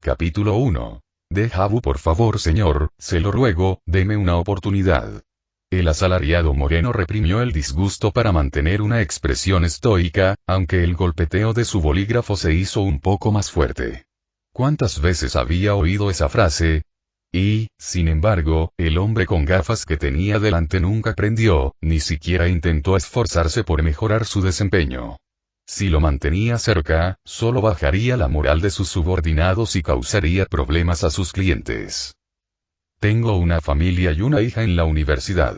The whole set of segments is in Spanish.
Capítulo 1. Dejavu, por favor señor, se lo ruego, deme una oportunidad. El asalariado moreno reprimió el disgusto para mantener una expresión estoica, aunque el golpeteo de su bolígrafo se hizo un poco más fuerte. ¿Cuántas veces había oído esa frase? Y, sin embargo, el hombre con gafas que tenía delante nunca aprendió, ni siquiera intentó esforzarse por mejorar su desempeño. Si lo mantenía cerca, solo bajaría la moral de sus subordinados y causaría problemas a sus clientes. Tengo una familia y una hija en la universidad.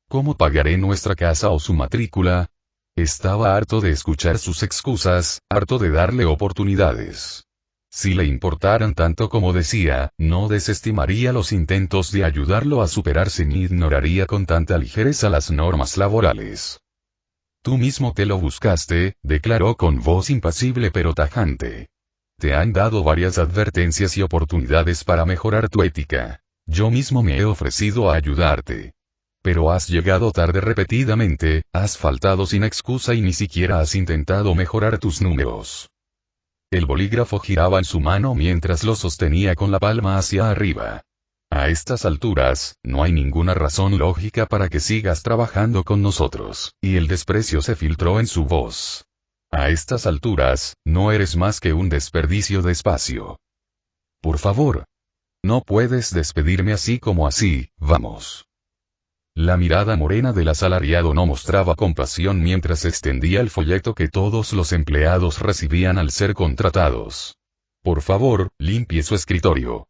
¿Cómo pagaré nuestra casa o su matrícula? Estaba harto de escuchar sus excusas, harto de darle oportunidades. Si le importaran tanto como decía, no desestimaría los intentos de ayudarlo a superarse ni ignoraría con tanta ligereza las normas laborales. Tú mismo te lo buscaste, declaró con voz impasible pero tajante. Te han dado varias advertencias y oportunidades para mejorar tu ética. Yo mismo me he ofrecido a ayudarte. Pero has llegado tarde repetidamente, has faltado sin excusa y ni siquiera has intentado mejorar tus números. El bolígrafo giraba en su mano mientras lo sostenía con la palma hacia arriba. A estas alturas, no hay ninguna razón lógica para que sigas trabajando con nosotros, y el desprecio se filtró en su voz. A estas alturas, no eres más que un desperdicio de espacio. Por favor. No puedes despedirme así como así, vamos. La mirada morena del asalariado no mostraba compasión mientras extendía el folleto que todos los empleados recibían al ser contratados. Por favor, limpie su escritorio.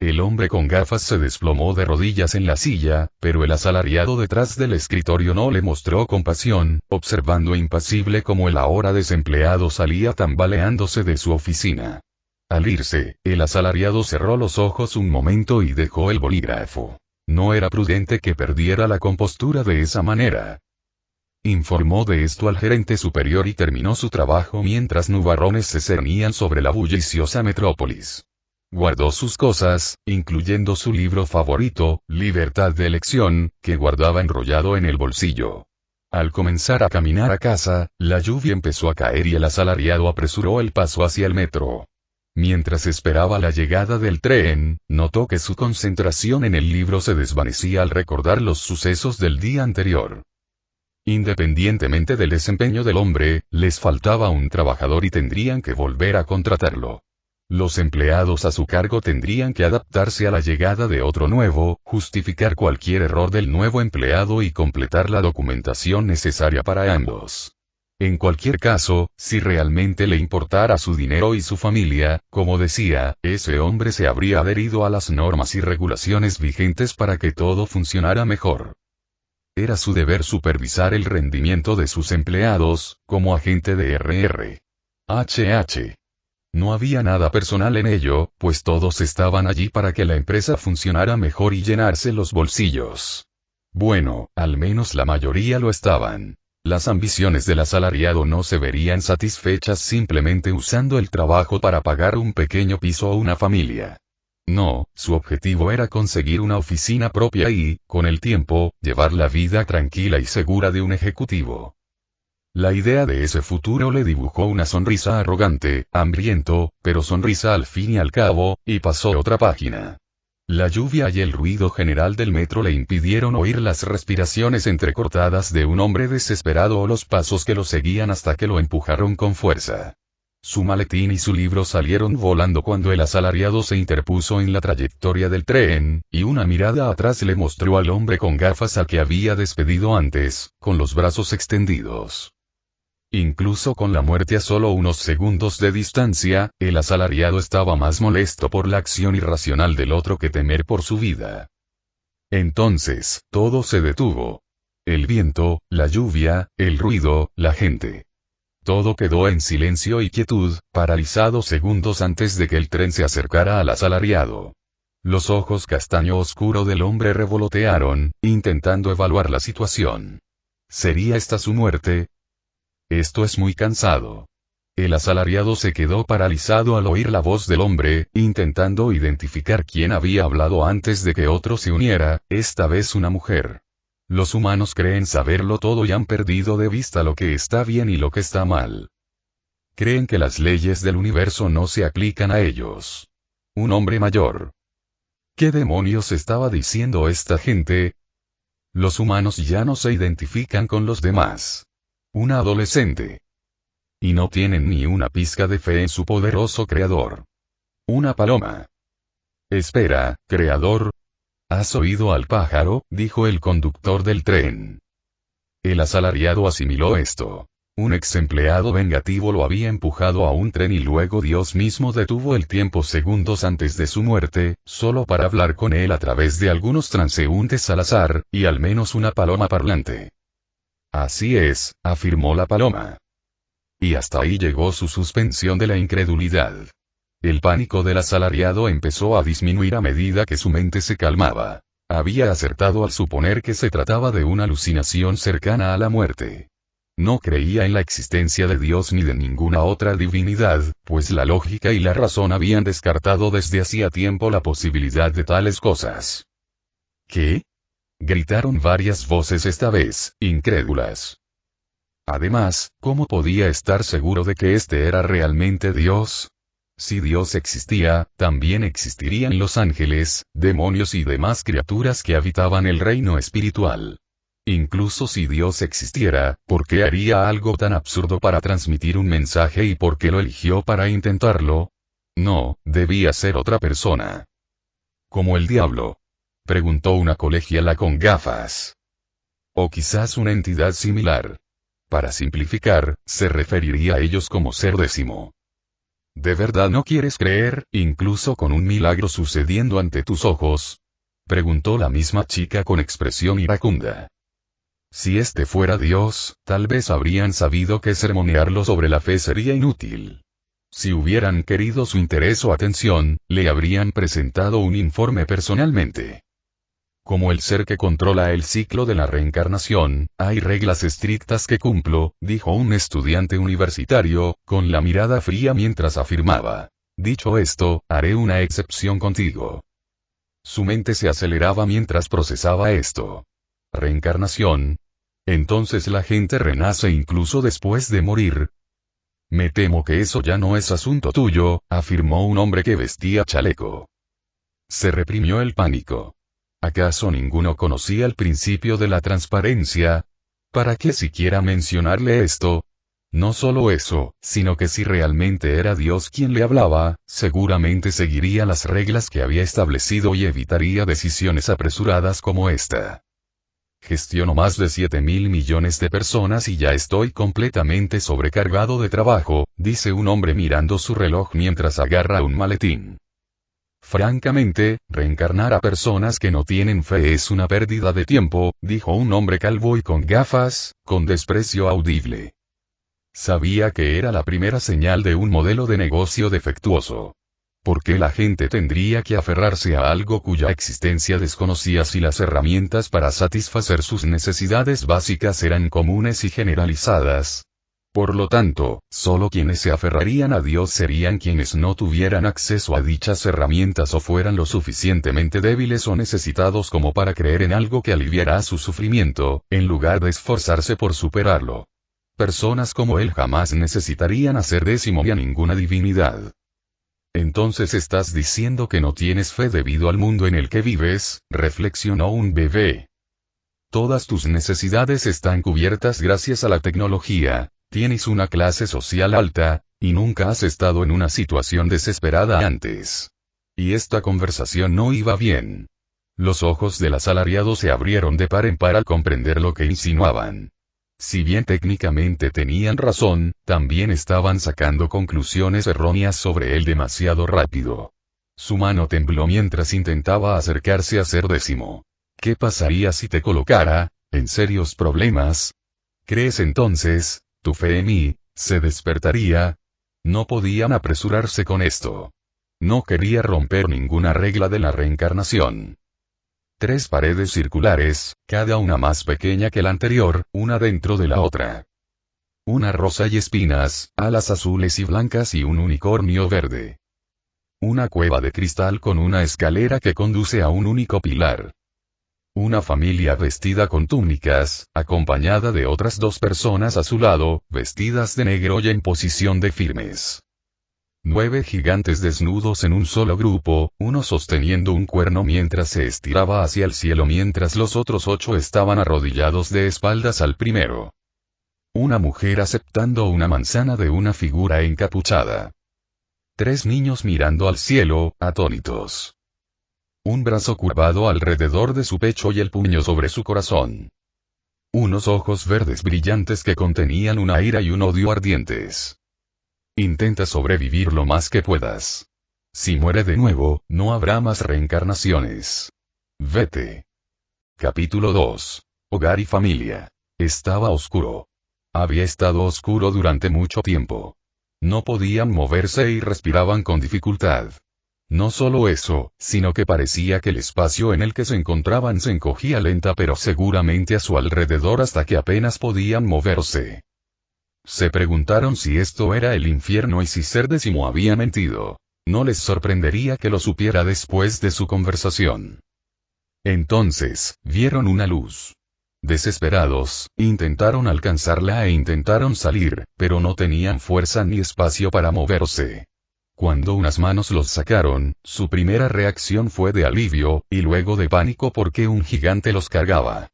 El hombre con gafas se desplomó de rodillas en la silla, pero el asalariado detrás del escritorio no le mostró compasión, observando impasible cómo el ahora desempleado salía tambaleándose de su oficina. Al irse, el asalariado cerró los ojos un momento y dejó el bolígrafo. No era prudente que perdiera la compostura de esa manera. Informó de esto al gerente superior y terminó su trabajo mientras nubarrones se cernían sobre la bulliciosa metrópolis. Guardó sus cosas, incluyendo su libro favorito, Libertad de Elección, que guardaba enrollado en el bolsillo. Al comenzar a caminar a casa, la lluvia empezó a caer y el asalariado apresuró el paso hacia el metro. Mientras esperaba la llegada del tren, notó que su concentración en el libro se desvanecía al recordar los sucesos del día anterior. Independientemente del desempeño del hombre, les faltaba un trabajador y tendrían que volver a contratarlo. Los empleados a su cargo tendrían que adaptarse a la llegada de otro nuevo, justificar cualquier error del nuevo empleado y completar la documentación necesaria para ambos. En cualquier caso, si realmente le importara su dinero y su familia, como decía, ese hombre se habría adherido a las normas y regulaciones vigentes para que todo funcionara mejor. Era su deber supervisar el rendimiento de sus empleados, como agente de RRHH. No había nada personal en ello, pues todos estaban allí para que la empresa funcionara mejor y llenarse los bolsillos. Bueno, al menos la mayoría lo estaban. Las ambiciones del asalariado no se verían satisfechas simplemente usando el trabajo para pagar un pequeño piso a una familia. No, su objetivo era conseguir una oficina propia y, con el tiempo, llevar la vida tranquila y segura de un ejecutivo. La idea de ese futuro le dibujó una sonrisa arrogante, hambriento, pero sonrisa al fin y al cabo, y pasó otra página. La lluvia y el ruido general del metro le impidieron oír las respiraciones entrecortadas de un hombre desesperado o los pasos que lo seguían hasta que lo empujaron con fuerza. Su maletín y su libro salieron volando cuando el asalariado se interpuso en la trayectoria del tren, y una mirada atrás le mostró al hombre con gafas al que había despedido antes, con los brazos extendidos. Incluso con la muerte a solo unos segundos de distancia, el asalariado estaba más molesto por la acción irracional del otro que temer por su vida. Entonces, todo se detuvo. El viento, la lluvia, el ruido, la gente. Todo quedó en silencio y quietud, paralizado segundos antes de que el tren se acercara al asalariado. Los ojos castaño oscuro del hombre revolotearon, intentando evaluar la situación. ¿Sería esta su muerte? Esto es muy cansado. El asalariado se quedó paralizado al oír la voz del hombre, intentando identificar quién había hablado antes de que otro se uniera, esta vez una mujer. Los humanos creen saberlo todo y han perdido de vista lo que está bien y lo que está mal. Creen que las leyes del universo no se aplican a ellos. Un hombre mayor. ¿Qué demonios estaba diciendo esta gente? Los humanos ya no se identifican con los demás. Una adolescente. Y no tienen ni una pizca de fe en su poderoso creador. Una paloma. Espera, creador. ¿Has oído al pájaro?, dijo el conductor del tren. El asalariado asimiló esto. Un ex empleado vengativo lo había empujado a un tren y luego Dios mismo detuvo el tiempo segundos antes de su muerte, solo para hablar con él a través de algunos transeúntes al azar, y al menos una paloma parlante. Así es, afirmó la paloma. Y hasta ahí llegó su suspensión de la incredulidad. El pánico del asalariado empezó a disminuir a medida que su mente se calmaba. Había acertado al suponer que se trataba de una alucinación cercana a la muerte. No creía en la existencia de Dios ni de ninguna otra divinidad, pues la lógica y la razón habían descartado desde hacía tiempo la posibilidad de tales cosas. ¿Qué? Gritaron varias voces esta vez, incrédulas. Además, ¿cómo podía estar seguro de que este era realmente Dios? Si Dios existía, también existirían los ángeles, demonios y demás criaturas que habitaban el reino espiritual. Incluso si Dios existiera, ¿por qué haría algo tan absurdo para transmitir un mensaje y por qué lo eligió para intentarlo? No, debía ser otra persona. ¿Como el diablo?, preguntó una colegiala con gafas. O quizás una entidad similar. Para simplificar, se referiría a ellos como ser décimo. ¿De verdad no quieres creer, incluso con un milagro sucediendo ante tus ojos?, preguntó la misma chica con expresión iracunda. Si este fuera Dios, tal vez habrían sabido que sermonearlo sobre la fe sería inútil. Si hubieran querido su interés o atención, le habrían presentado un informe personalmente. Como el ser que controla el ciclo de la reencarnación, hay reglas estrictas que cumplo, dijo un estudiante universitario, con la mirada fría mientras afirmaba. Dicho esto, haré una excepción contigo. Su mente se aceleraba mientras procesaba esto. ¿Reencarnación? ¿Entonces la gente renace incluso después de morir? Me temo que eso ya no es asunto tuyo, afirmó un hombre que vestía chaleco. Se reprimió el pánico. ¿Acaso ninguno conocía el principio de la transparencia? ¿Para qué siquiera mencionarle esto? No solo eso, sino que si realmente era Dios quien le hablaba, seguramente seguiría las reglas que había establecido y evitaría decisiones apresuradas como esta. Gestiono más de 7.000 millones de personas y ya estoy completamente sobrecargado de trabajo, dice un hombre mirando su reloj mientras agarra un maletín. Francamente, reencarnar a personas que no tienen fe es una pérdida de tiempo, dijo un hombre calvo y con gafas, con desprecio audible. Sabía que era la primera señal de un modelo de negocio defectuoso. ¿Por qué la gente tendría que aferrarse a algo cuya existencia desconocía si las herramientas para satisfacer sus necesidades básicas eran comunes y generalizadas? Por lo tanto, solo quienes se aferrarían a Dios serían quienes no tuvieran acceso a dichas herramientas o fueran lo suficientemente débiles o necesitados como para creer en algo que aliviará su sufrimiento, en lugar de esforzarse por superarlo. Personas como él jamás necesitarían hacer décimo ni a ninguna divinidad. Entonces estás diciendo que no tienes fe debido al mundo en el que vives, reflexionó un bebé. Todas tus necesidades están cubiertas gracias a la tecnología, tienes una clase social alta, y nunca has estado en una situación desesperada antes. Y esta conversación no iba bien. Los ojos del asalariado se abrieron de par en par al comprender lo que insinuaban. Si bien técnicamente tenían razón, también estaban sacando conclusiones erróneas sobre él demasiado rápido. Su mano tembló mientras intentaba acercarse a ser décimo. ¿Qué pasaría si te colocara en serios problemas? ¿Crees entonces, tu fe en mí, se despertaría? No podían apresurarse con esto. No quería romper ninguna regla de la reencarnación. 3 paredes circulares, cada una más pequeña que la anterior, una dentro de la otra. Una rosa y espinas, alas azules y blancas y un unicornio verde. Una cueva de cristal con una escalera que conduce a un único pilar. Una familia vestida con túnicas, acompañada de otras 2 personas a su lado, vestidas de negro y en posición de firmes. 9 gigantes desnudos en un solo grupo, uno sosteniendo un cuerno mientras se estiraba hacia el cielo mientras los otros 8 estaban arrodillados de espaldas al primero. Una mujer aceptando una manzana de una figura encapuchada. 3 niños mirando al cielo, atónitos. Un brazo curvado alrededor de su pecho y el puño sobre su corazón. Unos ojos verdes brillantes que contenían una ira y un odio ardientes. Intenta sobrevivir lo más que puedas. Si muere de nuevo, no habrá más reencarnaciones. Vete. Capítulo 2. Hogar y familia. Estaba oscuro. Había estado oscuro durante mucho tiempo. No podían moverse y respiraban con dificultad. No solo eso, sino que parecía que el espacio en el que se encontraban se encogía lenta pero seguramente a su alrededor hasta que apenas podían moverse. Se preguntaron si esto era el infierno y si Ser Décimo había mentido. No les sorprendería que lo supiera después de su conversación. Entonces, vieron una luz. Desesperados, intentaron alcanzarla e intentaron salir, pero no tenían fuerza ni espacio para moverse. Cuando unas manos los sacaron, su primera reacción fue de alivio, y luego de pánico porque un gigante los cargaba.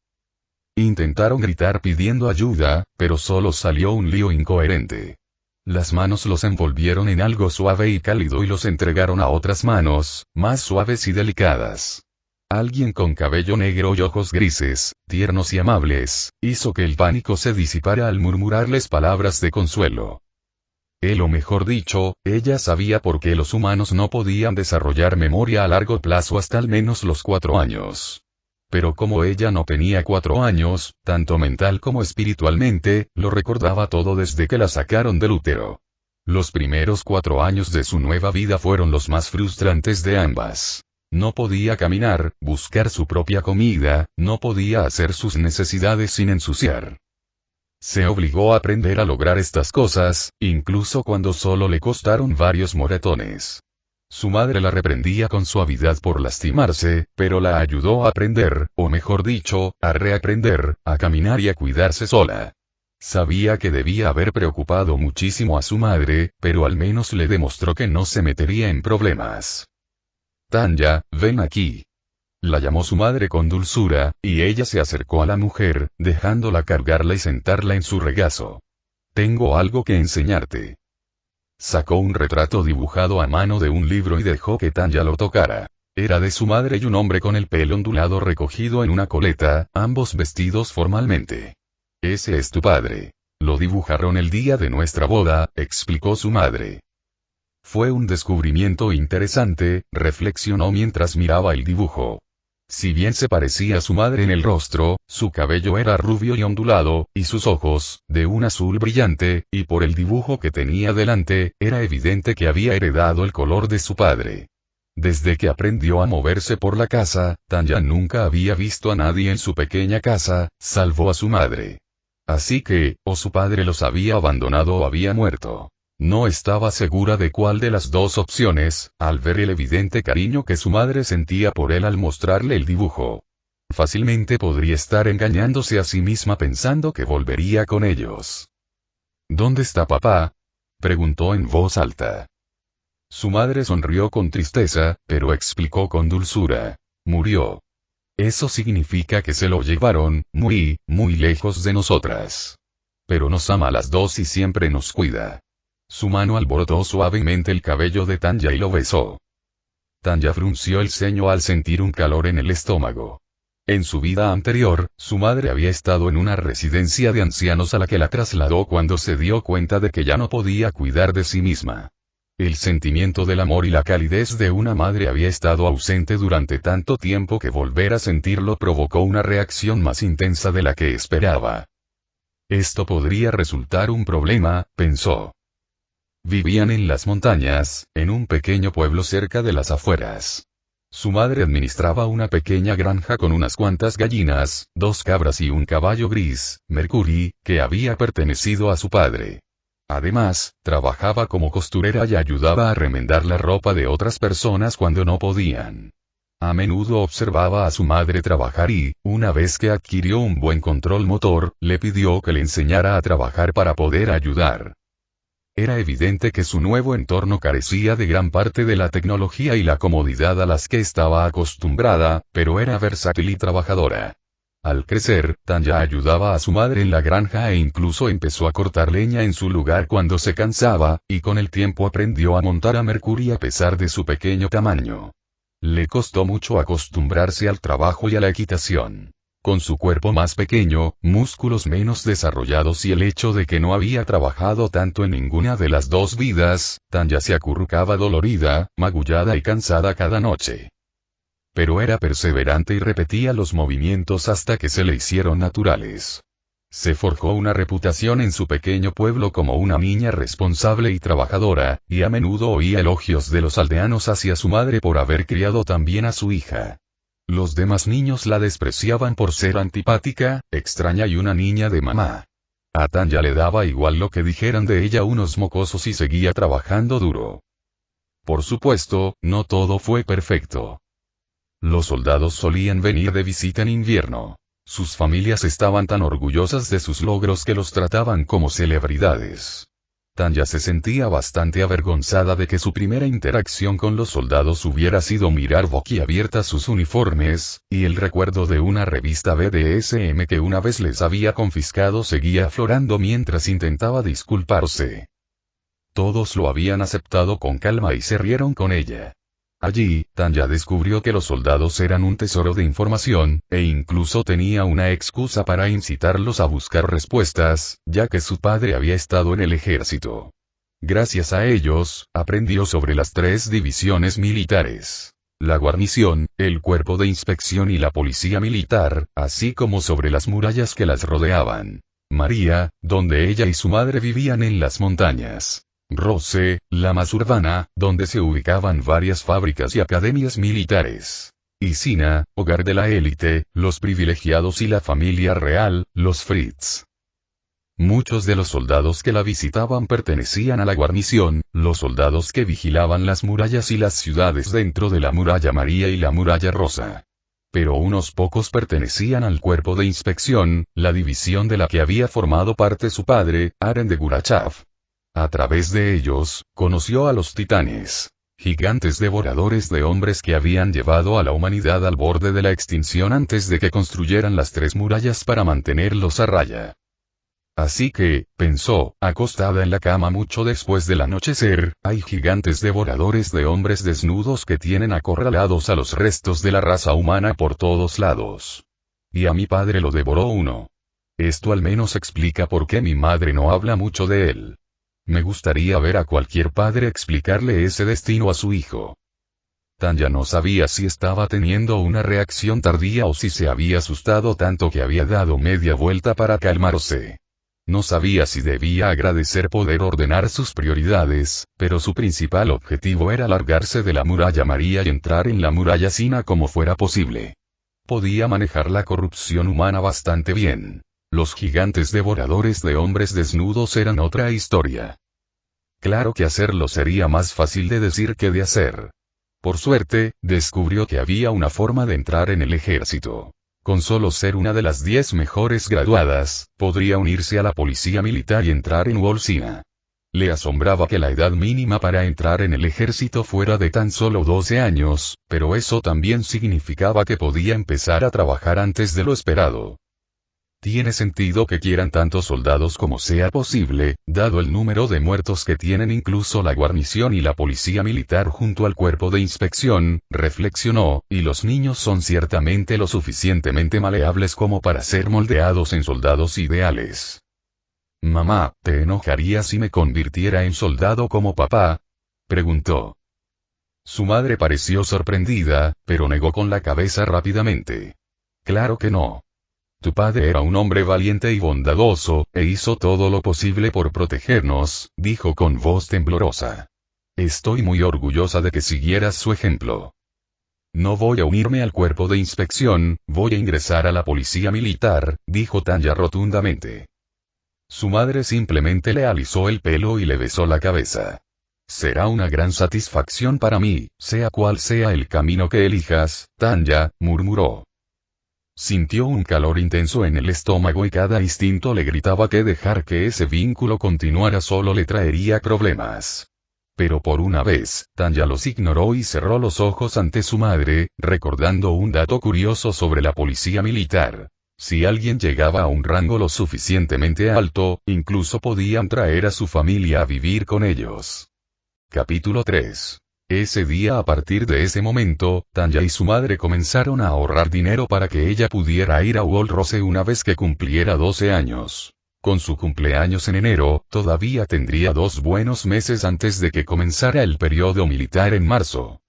Intentaron gritar pidiendo ayuda, pero solo salió un lío incoherente. Las manos los envolvieron en algo suave y cálido y los entregaron a otras manos, más suaves y delicadas. Alguien con cabello negro y ojos grises, tiernos y amables, hizo que el pánico se disipara al murmurarles palabras de consuelo. Él, o mejor dicho, ella sabía por qué los humanos no podían desarrollar memoria a largo plazo hasta al menos los 4 años. Pero como ella no tenía 4 años, tanto mental como espiritualmente, lo recordaba todo desde que la sacaron del útero. Los primeros 4 años de su nueva vida fueron los más frustrantes de ambas. No podía caminar, buscar su propia comida, no podía hacer sus necesidades sin ensuciar. Se obligó a aprender a lograr estas cosas, incluso cuando solo le costaron varios moretones. Su madre la reprendía con suavidad por lastimarse, pero la ayudó a aprender, o mejor dicho, a reaprender, a caminar y a cuidarse sola. Sabía que debía haber preocupado muchísimo a su madre, pero al menos le demostró que no se metería en problemas. Tanya, ven aquí. La llamó su madre con dulzura, y ella se acercó a la mujer, dejándola cargarla y sentarla en su regazo. Tengo algo que enseñarte. Sacó un retrato dibujado a mano de un libro y dejó que Tanya lo tocara. Era de su madre y un hombre con el pelo ondulado recogido en una coleta, ambos vestidos formalmente. Ese es tu padre. Lo dibujaron el día de nuestra boda, explicó su madre. Fue un descubrimiento interesante, reflexionó mientras miraba el dibujo. Si bien se parecía a su madre en el rostro, su cabello era rubio y ondulado, y sus ojos, de un azul brillante, y por el dibujo que tenía delante, era evidente que había heredado el color de su padre. Desde que aprendió a moverse por la casa, Tanya nunca había visto a nadie en su pequeña casa, salvo a su madre. Así que, o su padre los había abandonado o había muerto. No estaba segura de cuál de las dos opciones, al ver el evidente cariño que su madre sentía por él al mostrarle el dibujo. Fácilmente podría estar engañándose a sí misma pensando que volvería con ellos. ¿Dónde está papá?, preguntó en voz alta. Su madre sonrió con tristeza, pero explicó con dulzura. Murió. Eso significa que se lo llevaron, muy, muy lejos de nosotras. Pero nos ama a las dos y siempre nos cuida. Su mano alborotó suavemente el cabello de Tanya y lo besó. Tanya frunció el ceño al sentir un calor en el estómago. En su vida anterior, su madre había estado en una residencia de ancianos a la que la trasladó cuando se dio cuenta de que ya no podía cuidar de sí misma. El sentimiento del amor y la calidez de una madre había estado ausente durante tanto tiempo que volver a sentirlo provocó una reacción más intensa de la que esperaba. Esto podría resultar un problema, pensó. Vivían en las montañas, en un pequeño pueblo cerca de las afueras. Su madre administraba una pequeña granja con unas cuantas gallinas, 2 cabras y un caballo gris, Mercury, que había pertenecido a su padre. Además, trabajaba como costurera y ayudaba a remendar la ropa de otras personas cuando no podían. A menudo observaba a su madre trabajar y, una vez que adquirió un buen control motor, le pidió que le enseñara a trabajar para poder ayudar. Era evidente que su nuevo entorno carecía de gran parte de la tecnología y la comodidad a las que estaba acostumbrada, pero era versátil y trabajadora. Al crecer, Tanya ayudaba a su madre en la granja e incluso empezó a cortar leña en su lugar cuando se cansaba, y con el tiempo aprendió a montar a Mercury a pesar de su pequeño tamaño. Le costó mucho acostumbrarse al trabajo y a la equitación. Con su cuerpo más pequeño, músculos menos desarrollados y el hecho de que no había trabajado tanto en ninguna de las dos vidas, Tanya se acurrucaba dolorida, magullada y cansada cada noche. Pero era perseverante y repetía los movimientos hasta que se le hicieron naturales. Se forjó una reputación en su pequeño pueblo como una niña responsable y trabajadora, y a menudo oía elogios de los aldeanos hacia su madre por haber criado tan bien a su hija. Los demás niños la despreciaban por ser antipática, extraña y una niña de mamá. A Tanya le daba igual lo que dijeran de ella unos mocosos y seguía trabajando duro. Por supuesto, no todo fue perfecto. Los soldados solían venir de visita en invierno. Sus familias estaban tan orgullosas de sus logros que los trataban como celebridades. Tanya se sentía bastante avergonzada de que su primera interacción con los soldados hubiera sido mirar boquiabierta sus uniformes, y el recuerdo de una revista BDSM que una vez les había confiscado seguía aflorando mientras intentaba disculparse. Todos lo habían aceptado con calma y se rieron con ella. Allí, Tanya descubrió que los soldados eran un tesoro de información, e incluso tenía una excusa para incitarlos a buscar respuestas, ya que su padre había estado en el ejército. Gracias a ellos, aprendió sobre las 3 divisiones militares: la guarnición, el cuerpo de inspección y la policía militar, así como sobre las murallas que las rodeaban. María, donde ella y su madre vivían en las montañas. Rose, la más urbana, donde se ubicaban varias fábricas y academias militares. Y Sina, hogar de la élite, los privilegiados y la familia real, los Fritz. Muchos de los soldados que la visitaban pertenecían a la guarnición, los soldados que vigilaban las murallas y las ciudades dentro de la muralla María y la muralla Rosa. Pero unos pocos pertenecían al cuerpo de inspección, la división de la que había formado parte su padre, Aren de Gurachav. A través de ellos, conoció a los titanes, gigantes devoradores de hombres que habían llevado a la humanidad al borde de la extinción antes de que construyeran las 3 murallas para mantenerlos a raya. Así que, pensó, acostada en la cama mucho después del anochecer, hay gigantes devoradores de hombres desnudos que tienen acorralados a los restos de la raza humana por todos lados. Y a mi padre lo devoró uno. Esto al menos explica por qué mi madre no habla mucho de él. Me gustaría ver a cualquier padre explicarle ese destino a su hijo. Tanya no sabía si estaba teniendo una reacción tardía o si se había asustado tanto que había dado media vuelta para calmarse. No sabía si debía agradecer poder ordenar sus prioridades, pero su principal objetivo era largarse de la muralla María y entrar en la muralla Sina como fuera posible. Podía manejar la corrupción humana bastante bien. Los gigantes devoradores de hombres desnudos eran otra historia. Claro que hacerlo sería más fácil de decir que de hacer. Por suerte, descubrió que había una forma de entrar en el ejército. Con solo ser una de las 10 mejores graduadas, podría unirse a la policía militar y entrar en Wolsina. Le asombraba que la edad mínima para entrar en el ejército fuera de tan solo 12 años, pero eso también significaba que podía empezar a trabajar antes de lo esperado. Tiene sentido que quieran tantos soldados como sea posible, dado el número de muertos que tienen incluso la guarnición y la policía militar junto al cuerpo de inspección, reflexionó, y los niños son ciertamente lo suficientemente maleables como para ser moldeados en soldados ideales. «Mamá, ¿te enojaría si me convirtiera en soldado como papá?», preguntó. Su madre pareció sorprendida, pero negó con la cabeza rápidamente. «Claro que no. Tu padre era un hombre valiente y bondadoso, e hizo todo lo posible por protegernos», dijo con voz temblorosa. «Estoy muy orgullosa de que siguieras su ejemplo. No voy a unirme al cuerpo de inspección, voy a ingresar a la policía militar», dijo Tanya rotundamente. Su madre simplemente le alisó el pelo y le besó la cabeza. «Será una gran satisfacción para mí, sea cual sea el camino que elijas, Tanya», murmuró. Sintió un calor intenso en el estómago y cada instinto le gritaba que dejar que ese vínculo continuara solo le traería problemas. Pero por una vez, Tanya los ignoró y cerró los ojos ante su madre, recordando un dato curioso sobre la policía militar. Si alguien llegaba a un rango lo suficientemente alto, incluso podían traer a su familia a vivir con ellos. Capítulo 3. Ese día, a partir de ese momento, Tanya y su madre comenzaron a ahorrar dinero para que ella pudiera ir a Walrose una vez que cumpliera 12 años. Con su cumpleaños en enero, todavía tendría 2 buenos meses antes de que comenzara el periodo militar en marzo.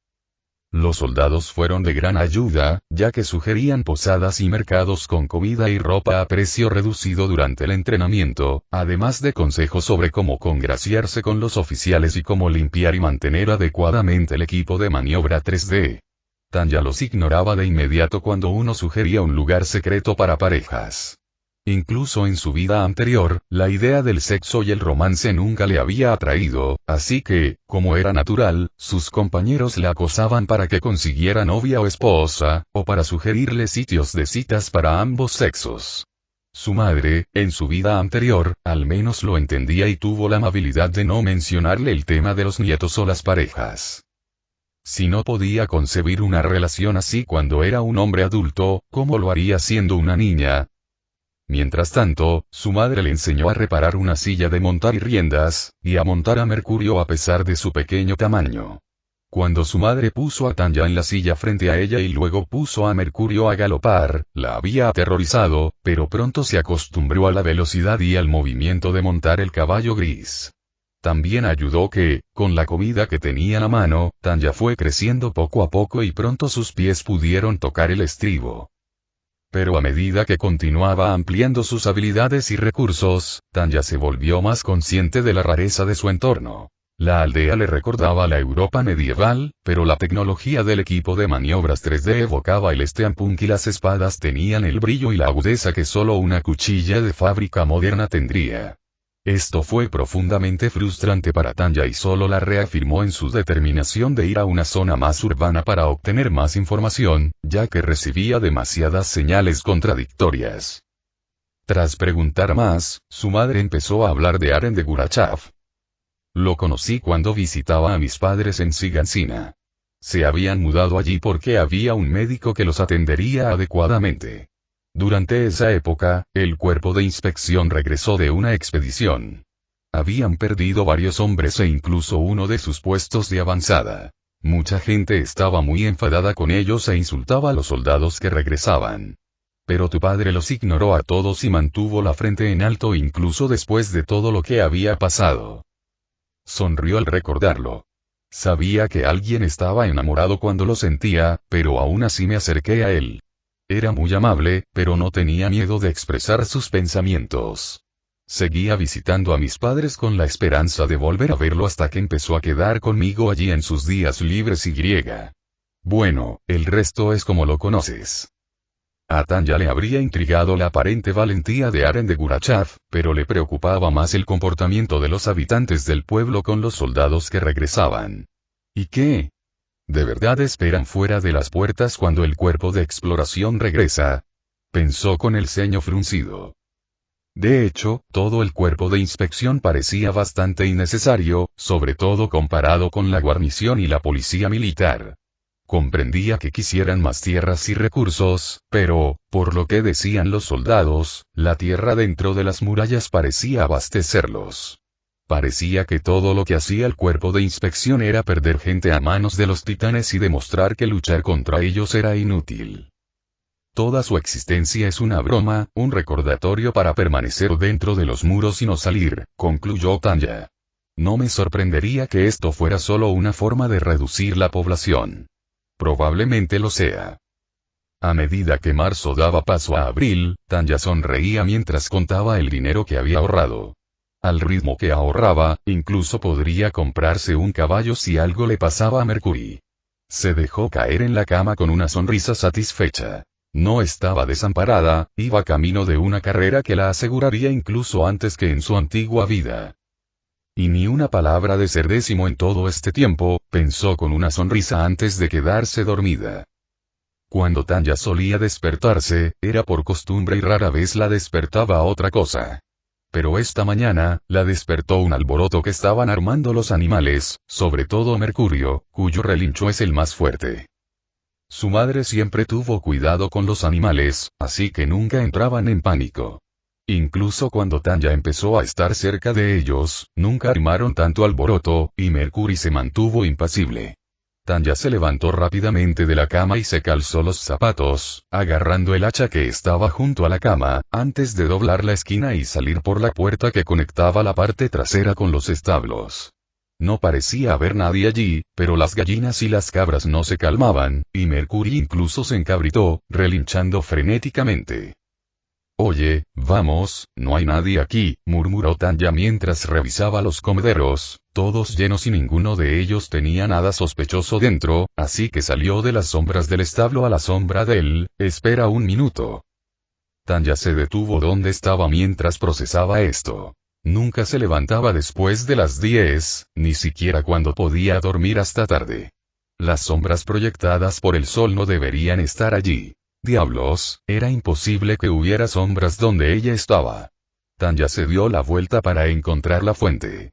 Los soldados fueron de gran ayuda, ya que sugerían posadas y mercados con comida y ropa a precio reducido durante el entrenamiento, además de consejos sobre cómo congraciarse con los oficiales y cómo limpiar y mantener adecuadamente el equipo de maniobra 3D. Tanya los ignoraba de inmediato cuando uno sugería un lugar secreto para parejas. Incluso en su vida anterior, la idea del sexo y el romance nunca le había atraído, así que, como era natural, sus compañeros la acosaban para que consiguiera novia o esposa, o para sugerirle sitios de citas para ambos sexos. Su madre, en su vida anterior, al menos lo entendía y tuvo la amabilidad de no mencionarle el tema de los nietos o las parejas. Si no podía concebir una relación así cuando era un hombre adulto, ¿cómo lo haría siendo una niña? Mientras tanto, su madre le enseñó a reparar una silla de montar y riendas, y a montar a Mercurio a pesar de su pequeño tamaño. Cuando su madre puso a Tanya en la silla frente a ella y luego puso a Mercurio a galopar, la había aterrorizado, pero pronto se acostumbró a la velocidad y al movimiento de montar el caballo gris. También ayudó que, con la comida que tenía a mano, Tanya fue creciendo poco a poco y pronto sus pies pudieron tocar el estribo. Pero a medida que continuaba ampliando sus habilidades y recursos, Tanya se volvió más consciente de la rareza de su entorno. La aldea le recordaba la Europa medieval, pero la tecnología del equipo de maniobras 3D evocaba el steampunk y las espadas tenían el brillo y la agudeza que solo una cuchilla de fábrica moderna tendría. Esto fue profundamente frustrante para Tanya y solo la reafirmó en su determinación de ir a una zona más urbana para obtener más información, ya que recibía demasiadas señales contradictorias. Tras preguntar más, su madre empezó a hablar de Aren de Gurachav. Lo conocí cuando visitaba a mis padres en Sigansina. Se habían mudado allí porque había un médico que los atendería adecuadamente. Durante esa época, el cuerpo de inspección regresó de una expedición. Habían perdido varios hombres e incluso uno de sus puestos de avanzada. Mucha gente estaba muy enfadada con ellos e insultaba a los soldados que regresaban. Pero tu padre los ignoró a todos y mantuvo la frente en alto incluso después de todo lo que había pasado. Sonrió al recordarlo. Sabía que alguien estaba enamorado cuando lo sentía, pero aún así me acerqué a él. Era muy amable, pero no tenía miedo de expresar sus pensamientos. Seguía visitando a mis padres con la esperanza de volver a verlo hasta que empezó a quedar conmigo allí en sus días libres y griega. Bueno, el resto es como lo conoces. A Tanya le habría intrigado la aparente valentía de Aren de Gurachav, pero le preocupaba más el comportamiento de los habitantes del pueblo con los soldados que regresaban. ¿Y qué? ¿De verdad esperan fuera de las puertas cuando el cuerpo de exploración regresa? Pensó con el ceño fruncido. De hecho, todo el cuerpo de inspección parecía bastante innecesario, sobre todo comparado con la guarnición y la policía militar. Comprendía que quisieran más tierras y recursos, pero, por lo que decían los soldados, la tierra dentro de las murallas parecía abastecerlos. Parecía que todo lo que hacía el cuerpo de inspección era perder gente a manos de los titanes y demostrar que luchar contra ellos era inútil. Toda su existencia es una broma, un recordatorio para permanecer dentro de los muros y no salir, concluyó Tanya. No me sorprendería que esto fuera solo una forma de reducir la población. Probablemente lo sea. A medida que marzo daba paso a abril, Tanya sonreía mientras contaba el dinero que había ahorrado. Al ritmo que ahorraba, incluso podría comprarse un caballo si algo le pasaba a Mercury. Se dejó caer en la cama con una sonrisa satisfecha. No estaba desamparada, iba camino de una carrera que la aseguraría incluso antes que en su antigua vida. Y ni una palabra de ser décimo en todo este tiempo, pensó con una sonrisa antes de quedarse dormida. Cuando Tanya solía despertarse, era por costumbre y rara vez la despertaba otra cosa. Pero esta mañana, la despertó un alboroto que estaban armando los animales, sobre todo Mercurio, cuyo relincho es el más fuerte. Su madre siempre tuvo cuidado con los animales, así que nunca entraban en pánico. Incluso cuando Tanya empezó a estar cerca de ellos, nunca armaron tanto alboroto, y Mercury se mantuvo impasible. Tanya se levantó rápidamente de la cama y se calzó los zapatos, agarrando el hacha que estaba junto a la cama, antes de doblar la esquina y salir por la puerta que conectaba la parte trasera con los establos. No parecía haber nadie allí, pero las gallinas y las cabras no se calmaban, y Mercury incluso se encabritó, relinchando frenéticamente. «Oye, vamos, no hay nadie aquí», murmuró Tanya mientras revisaba los comederos, todos llenos y ninguno de ellos tenía nada sospechoso dentro, así que salió de las sombras del establo a la sombra de él. «Espera un minuto». Tanya se detuvo donde estaba mientras procesaba esto. Nunca se levantaba después de las 10, ni siquiera cuando podía dormir hasta tarde. Las sombras proyectadas por el sol no deberían estar allí. Diablos, era imposible que hubiera sombras donde ella estaba. Tanya se dio la vuelta para encontrar la fuente.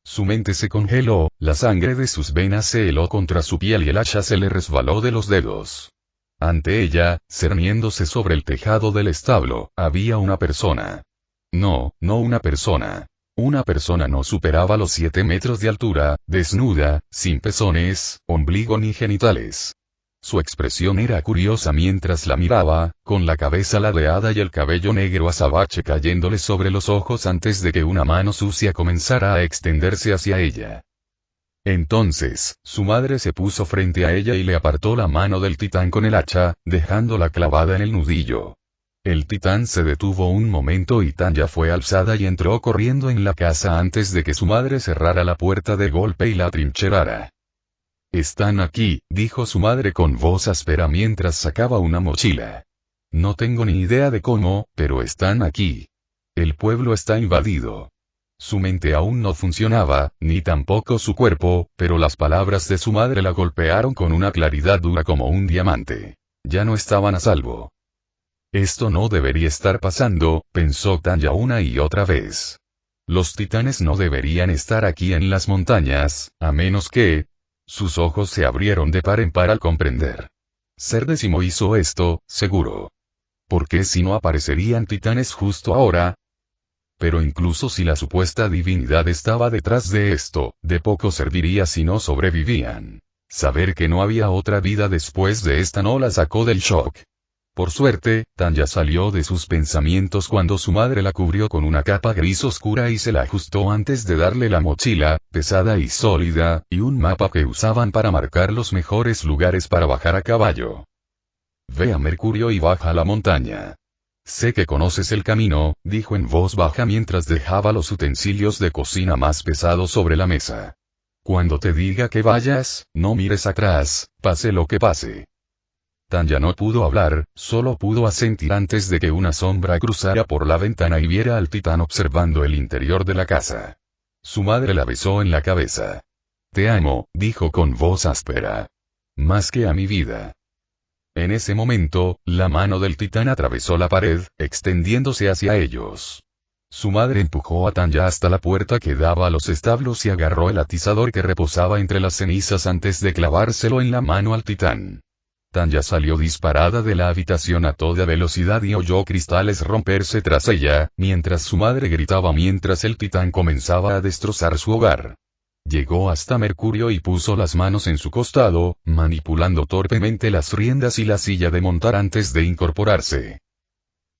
Su mente se congeló, la sangre de sus venas se heló contra su piel y el hacha se le resbaló de los dedos. Ante ella, cerniéndose sobre el tejado del establo, había una persona. No una persona. Una persona no superaba los 7 metros de altura, desnuda, sin pezones, ombligo ni genitales. Su expresión era curiosa mientras la miraba, con la cabeza ladeada y el cabello negro azabache cayéndole sobre los ojos antes de que una mano sucia comenzara a extenderse hacia ella. Entonces, su madre se puso frente a ella y le apartó la mano del titán con el hacha, dejándola clavada en el nudillo. El titán se detuvo un momento y Tanya fue alzada y entró corriendo en la casa antes de que su madre cerrara la puerta de golpe y la atrincherara. «Están aquí», dijo su madre con voz áspera mientras sacaba una mochila. «No tengo ni idea de cómo, pero están aquí. El pueblo está invadido». Su mente aún no funcionaba, ni tampoco su cuerpo, pero las palabras de su madre la golpearon con una claridad dura como un diamante. Ya no estaban a salvo. Esto no debería estar pasando, pensó Tanya una y otra vez. Los titanes no deberían estar aquí en las montañas, a menos que... Sus ojos se abrieron de par en par al comprender. Ser décimo hizo esto, seguro. ¿Por qué si no aparecerían titanes justo ahora? Pero incluso si la supuesta divinidad estaba detrás de esto, de poco serviría si no sobrevivían. Saber que no había otra vida después de esta no la sacó del shock. Por suerte, Tanya salió de sus pensamientos cuando su madre la cubrió con una capa gris oscura y se la ajustó antes de darle la mochila, pesada y sólida, y un mapa que usaban para marcar los mejores lugares para bajar a caballo. «Ve a Mercurio y baja la montaña. Sé que conoces el camino», dijo en voz baja mientras dejaba los utensilios de cocina más pesados sobre la mesa. «Cuando te diga que vayas, no mires atrás, pase lo que pase». Tanya no pudo hablar, solo pudo asentir antes de que una sombra cruzara por la ventana y viera al titán observando el interior de la casa. Su madre la besó en la cabeza. «Te amo», dijo con voz áspera. «Más que a mi vida». En ese momento, la mano del titán atravesó la pared, extendiéndose hacia ellos. Su madre empujó a Tanya hasta la puerta que daba a los establos y agarró el atizador que reposaba entre las cenizas antes de clavárselo en la mano al titán. Tanya salió disparada de la habitación a toda velocidad y oyó cristales romperse tras ella, mientras su madre gritaba mientras el titán comenzaba a destrozar su hogar. Llegó hasta Mercurio y puso las manos en su costado, manipulando torpemente las riendas y la silla de montar antes de incorporarse.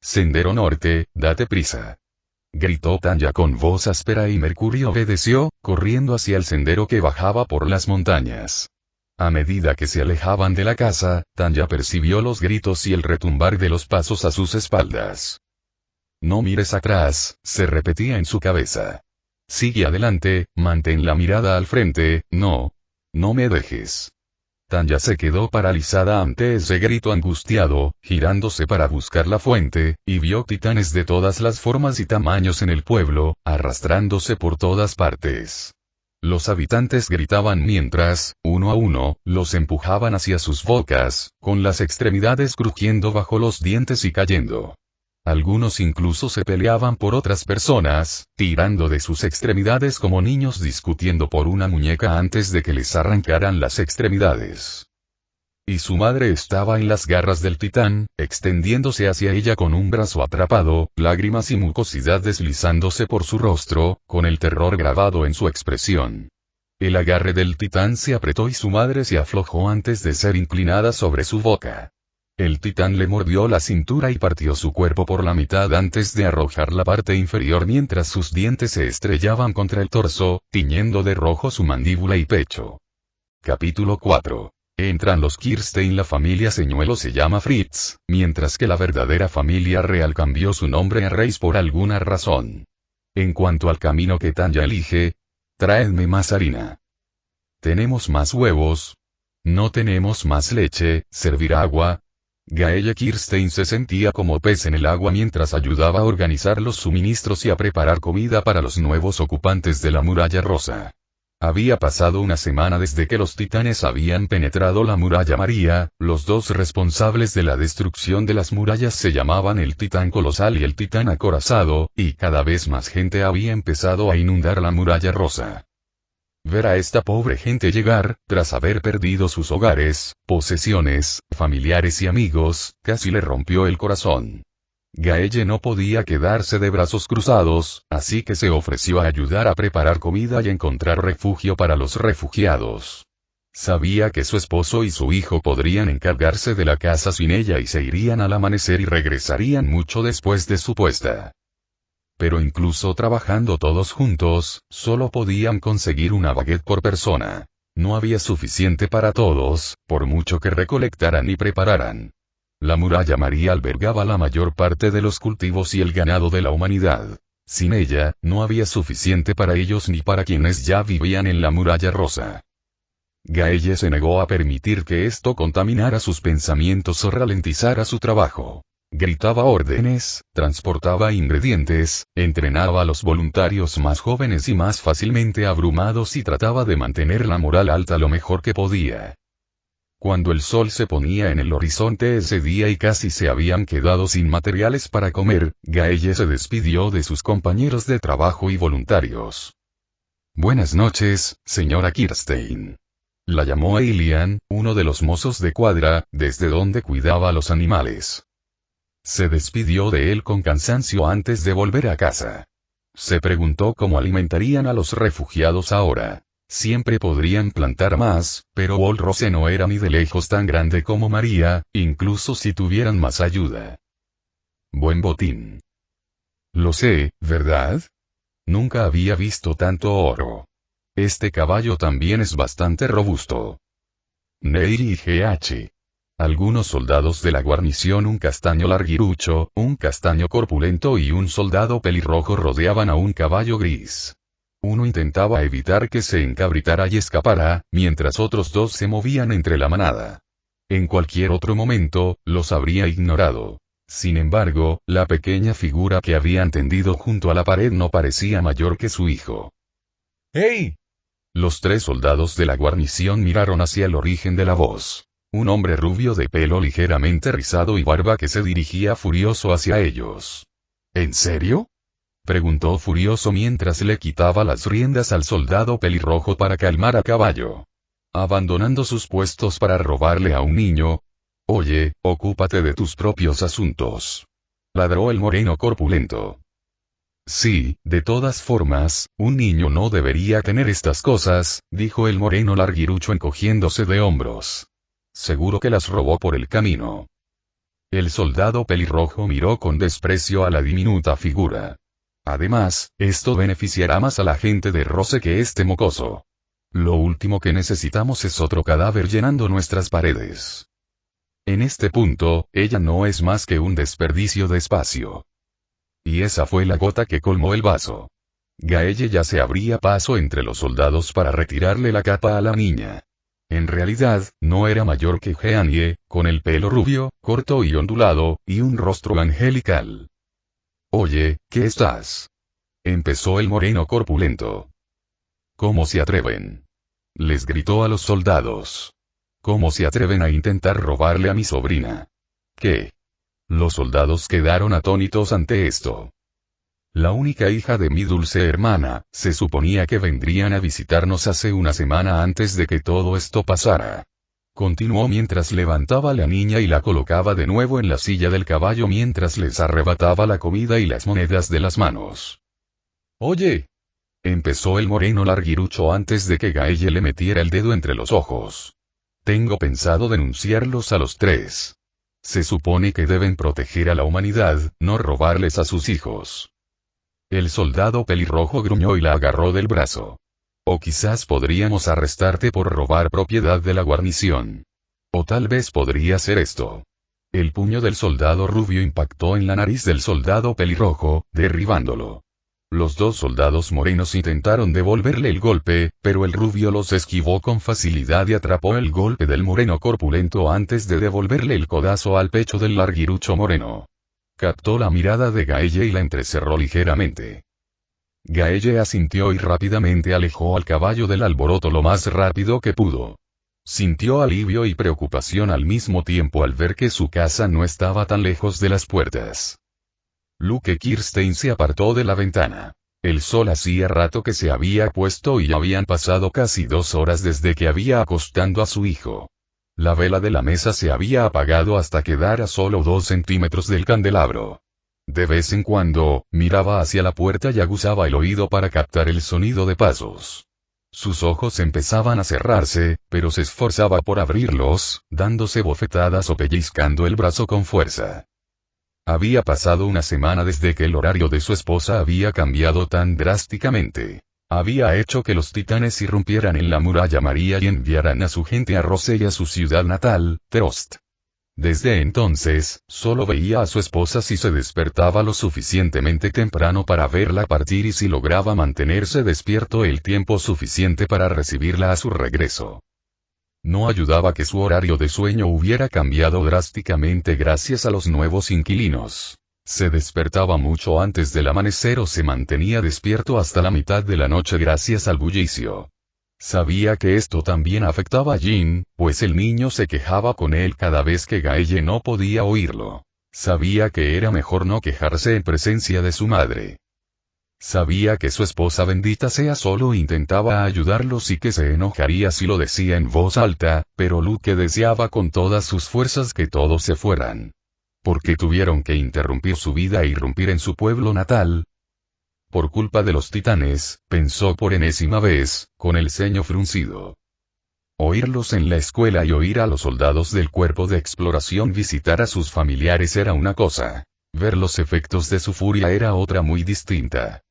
«Sendero norte, date prisa», gritó Tanya con voz áspera y Mercurio obedeció, corriendo hacia el sendero que bajaba por las montañas. A medida que se alejaban de la casa, Tanya percibió los gritos y el retumbar de los pasos a sus espaldas. «No mires atrás», se repetía en su cabeza. «Sigue adelante, mantén la mirada al frente, no me dejes». Tanya se quedó paralizada ante ese grito angustiado, girándose para buscar la fuente, y vio titanes de todas las formas y tamaños en el pueblo, arrastrándose por todas partes. Los habitantes gritaban mientras, uno a uno, los empujaban hacia sus bocas, con las extremidades crujiendo bajo los dientes y cayendo. Algunos incluso se peleaban por otras personas, tirando de sus extremidades como niños discutiendo por una muñeca antes de que les arrancaran las extremidades. Y su madre estaba en las garras del titán, extendiéndose hacia ella con un brazo atrapado, lágrimas y mucosidad deslizándose por su rostro, con el terror grabado en su expresión. El agarre del titán se apretó y su madre se aflojó antes de ser inclinada sobre su boca. El titán le mordió la cintura y partió su cuerpo por la mitad antes de arrojar la parte inferior mientras sus dientes se estrellaban contra el torso, tiñendo de rojo su mandíbula y pecho. Capítulo 4. Entran los Kirstein. La familia señuelo se llama Fritz, mientras que la verdadera familia real cambió su nombre a Reis por alguna razón. En cuanto al camino que Tanya elige, traedme más harina. ¿Tenemos más huevos? No tenemos más leche, ¿servir agua? Gaelle Kirstein se sentía como pez en el agua mientras ayudaba a organizar los suministros y a preparar comida para los nuevos ocupantes de la Muralla Rosa. Había pasado una semana desde que los titanes habían penetrado la Muralla María. Los dos responsables de la destrucción de las murallas se llamaban el Titán Colosal y el Titán Acorazado, y cada vez más gente había empezado a inundar la Muralla Rosa. Ver a esta pobre gente llegar, tras haber perdido sus hogares, posesiones, familiares y amigos, casi le rompió el corazón. Gaelle no podía quedarse de brazos cruzados, así que se ofreció a ayudar a preparar comida y encontrar refugio para los refugiados. Sabía que su esposo y su hijo podrían encargarse de la casa sin ella y se irían al amanecer y regresarían mucho después de su puesta. Pero incluso trabajando todos juntos, solo podían conseguir una baguette por persona. No había suficiente para todos, por mucho que recolectaran y prepararan. La Muralla María albergaba la mayor parte de los cultivos y el ganado de la humanidad. Sin ella, no había suficiente para ellos ni para quienes ya vivían en la Muralla Rosa. Gaelle se negó a permitir que esto contaminara sus pensamientos o ralentizara su trabajo. Gritaba órdenes, transportaba ingredientes, entrenaba a los voluntarios más jóvenes y más fácilmente abrumados y trataba de mantener la moral alta lo mejor que podía. Cuando el sol se ponía en el horizonte ese día y casi se habían quedado sin materiales para comer, Gaelle se despidió de sus compañeros de trabajo y voluntarios. Buenas noches, señora Kirstein. La llamó Ailian, uno de los mozos de cuadra, desde donde cuidaba a los animales. Se despidió de él con cansancio antes de volver a casa. Se preguntó cómo alimentarían a los refugiados ahora. Siempre podrían plantar más, pero Wolrose no era ni de lejos tan grande como María, incluso si tuvieran más ayuda. Buen botín. Lo sé, ¿verdad? Nunca había visto tanto oro. Este caballo también es bastante robusto. Neiri y GH. Algunos soldados de la guarnición, un castaño larguirucho, un castaño corpulento y un soldado pelirrojo rodeaban a un caballo gris. Uno intentaba evitar que se encabritara y escapara, mientras otros dos se movían entre la manada. En cualquier otro momento, los habría ignorado. Sin embargo, la pequeña figura que habían tendido junto a la pared no parecía mayor que su hijo. ¡Hey! Los tres soldados de la guarnición miraron hacia el origen de la voz. Un hombre rubio de pelo ligeramente rizado y barba que se dirigía furioso hacia ellos. ¿En serio?, preguntó furioso mientras le quitaba las riendas al soldado pelirrojo para calmar a caballo. Abandonando sus puestos para robarle a un niño. Oye, ocúpate de tus propios asuntos. Ladró el moreno corpulento. Sí, de todas formas, un niño no debería tener estas cosas, dijo el moreno larguirucho encogiéndose de hombros. Seguro que las robó por el camino. El soldado pelirrojo miró con desprecio a la diminuta figura. Además, esto beneficiará más a la gente de Rose que este mocoso. Lo último que necesitamos es otro cadáver llenando nuestras paredes. En este punto, ella no es más que un desperdicio de espacio. Y esa fue la gota que colmó el vaso. Gaelle ya se abría paso entre los soldados para retirarle la capa a la niña. En realidad, no era mayor que Jeanie, con el pelo rubio, corto y ondulado, y un rostro angelical. Oye, ¿qué estás? Empezó el moreno corpulento. ¿Cómo se atreven? Les gritó a los soldados. ¿Cómo se atreven a intentar robarle a mi sobrina? ¿Qué? Los soldados quedaron atónitos ante esto. La única hija de mi dulce hermana, se suponía que vendrían a visitarnos hace una semana antes de que todo esto pasara. Continuó mientras levantaba a la niña y la colocaba de nuevo en la silla del caballo mientras les arrebataba la comida y las monedas de las manos. Oye. Empezó el moreno larguirucho antes de que Gaelle le metiera el dedo entre los ojos. Tengo pensado denunciarlos a los tres. Se supone que deben proteger a la humanidad, no robarles a sus hijos. El soldado pelirrojo gruñó y la agarró del brazo. O quizás podríamos arrestarte por robar propiedad de la guarnición. O tal vez podría ser esto. El puño del soldado rubio impactó en la nariz del soldado pelirrojo, derribándolo. Los dos soldados morenos intentaron devolverle el golpe, pero el rubio los esquivó con facilidad y atrapó el golpe del moreno corpulento antes de devolverle el codazo al pecho del larguirucho moreno. Captó la mirada de Gaelle y la entrecerró ligeramente. Gaelle asintió y rápidamente alejó al caballo del alboroto lo más rápido que pudo. Sintió alivio y preocupación al mismo tiempo al ver que su casa no estaba tan lejos de las puertas. Luke Kirstein se apartó de la ventana. El sol hacía rato que se había puesto y habían pasado casi 2 horas desde que había acostado a su hijo. La vela de la mesa se había apagado hasta quedar a solo 2 centímetros del candelabro. De vez en cuando, miraba hacia la puerta y aguzaba el oído para captar el sonido de pasos. Sus ojos empezaban a cerrarse, pero se esforzaba por abrirlos, dándose bofetadas o pellizcando el brazo con fuerza. Había pasado una semana desde que el horario de su esposa había cambiado tan drásticamente. Había hecho que los titanes irrumpieran en la muralla María y enviaran a su gente a Rose y a su ciudad natal, Terost. Desde entonces, solo veía a su esposa si se despertaba lo suficientemente temprano para verla partir y si lograba mantenerse despierto el tiempo suficiente para recibirla a su regreso. No ayudaba que su horario de sueño hubiera cambiado drásticamente gracias a los nuevos inquilinos. Se despertaba mucho antes del amanecer o se mantenía despierto hasta la mitad de la noche gracias al bullicio. Sabía que esto también afectaba a Jin, pues el niño se quejaba con él cada vez que Gaelle no podía oírlo. Sabía que era mejor no quejarse en presencia de su madre. Sabía que su esposa bendita sea solo intentaba ayudarlos y que se enojaría si lo decía en voz alta, pero Luke deseaba con todas sus fuerzas que todos se fueran. ¿Por qué tuvieron que interrumpir su vida e irrumpir en su pueblo natal? Por culpa de los titanes, pensó por enésima vez, con el ceño fruncido. Oírlos en la escuela y oír a los soldados del cuerpo de exploración visitar a sus familiares era una cosa. Ver los efectos de su furia era otra muy distinta.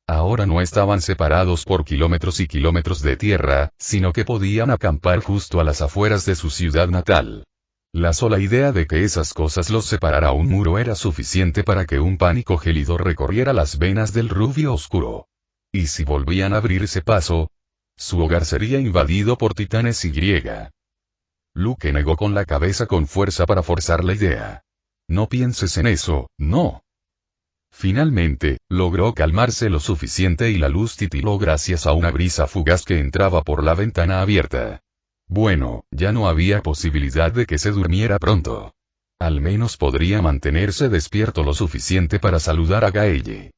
Ahora no estaban separados por kilómetros y kilómetros de tierra, sino que podían acampar justo a las afueras de su ciudad natal. La sola idea de que esas cosas los separara un muro era suficiente para que un pánico gélido recorriera las venas del rubio oscuro. ¿Y si volvían a abrirse paso? Su hogar sería invadido por titanes y griega. Luke negó con la cabeza con fuerza para forzar la idea. No pienses en eso, no. Finalmente, logró calmarse lo suficiente y la luz titiló gracias a una brisa fugaz que entraba por la ventana abierta. Bueno, ya no había posibilidad de que se durmiera pronto. Al menos podría mantenerse despierto lo suficiente para saludar a Gaelle.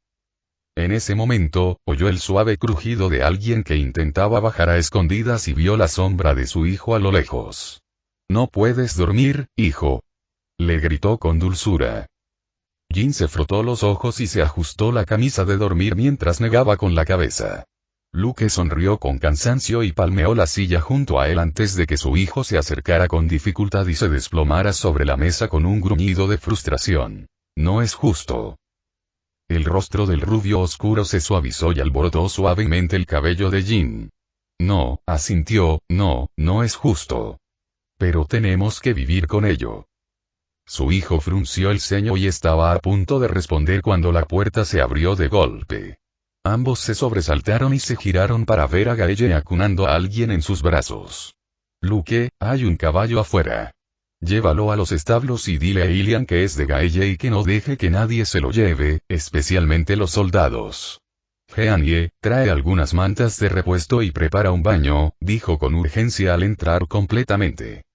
En ese momento, oyó el suave crujido de alguien que intentaba bajar a escondidas y vio la sombra de su hijo a lo lejos. «¿No puedes dormir, hijo?», le gritó con dulzura. Jin se frotó los ojos y se ajustó la camisa de dormir mientras negaba con la cabeza. Luke sonrió con cansancio y palmeó la silla junto a él antes de que su hijo se acercara con dificultad y se desplomara sobre la mesa con un gruñido de frustración. «No es justo». El rostro del rubio oscuro se suavizó y alborotó suavemente el cabello de Jin. «No», asintió, no es justo. Pero tenemos que vivir con ello. Su hijo frunció el ceño y estaba a punto de responder cuando la puerta se abrió de golpe. Ambos se sobresaltaron y se giraron para ver a Gaelle acunando a alguien en sus brazos. «Luke, hay un caballo afuera. Llévalo a los establos y dile a Ilian que es de Gaelle y que no deje que nadie se lo lleve, especialmente los soldados». Jeanie, trae algunas mantas de repuesto y prepara un baño, dijo con urgencia al entrar completamente.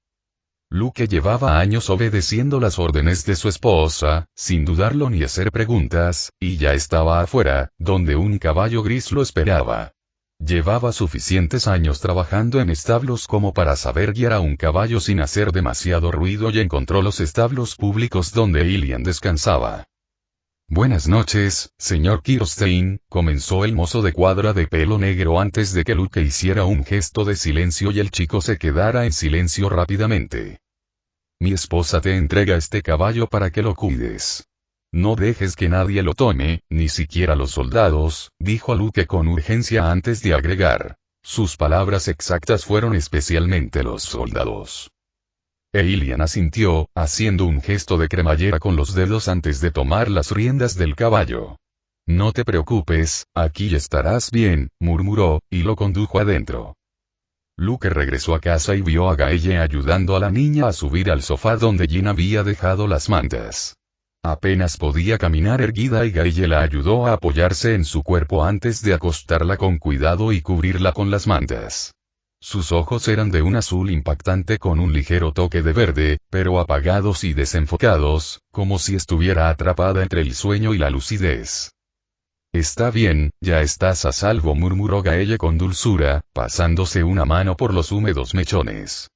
Luke llevaba años obedeciendo las órdenes de su esposa, sin dudarlo ni hacer preguntas, y ya estaba afuera, donde un caballo gris lo esperaba. Llevaba suficientes años trabajando en establos como para saber guiar a un caballo sin hacer demasiado ruido y encontró los establos públicos donde Ilian descansaba. Buenas noches, señor Kirstein, comenzó el mozo de cuadra de pelo negro antes de que Luke hiciera un gesto de silencio y el chico se quedara en silencio rápidamente. Mi esposa te entrega este caballo para que lo cuides. No dejes que nadie lo tome, ni siquiera los soldados, dijo Luke con urgencia antes de agregar. Sus palabras exactas fueron especialmente los soldados. Ilian asintió, haciendo un gesto de cremallera con los dedos antes de tomar las riendas del caballo. No te preocupes, aquí estarás bien, murmuró, y lo condujo adentro. Luke regresó a casa y vio a Gaelle ayudando a la niña a subir al sofá donde Jin había dejado las mantas. Apenas podía caminar erguida y Gaelle la ayudó a apoyarse en su cuerpo antes de acostarla con cuidado y cubrirla con las mantas. Sus ojos eran de un azul impactante con un ligero toque de verde, pero apagados y desenfocados, como si estuviera atrapada entre el sueño y la lucidez. Está bien, ya estás a salvo, murmuró Gaelle con dulzura, pasándose una mano por los húmedos mechones.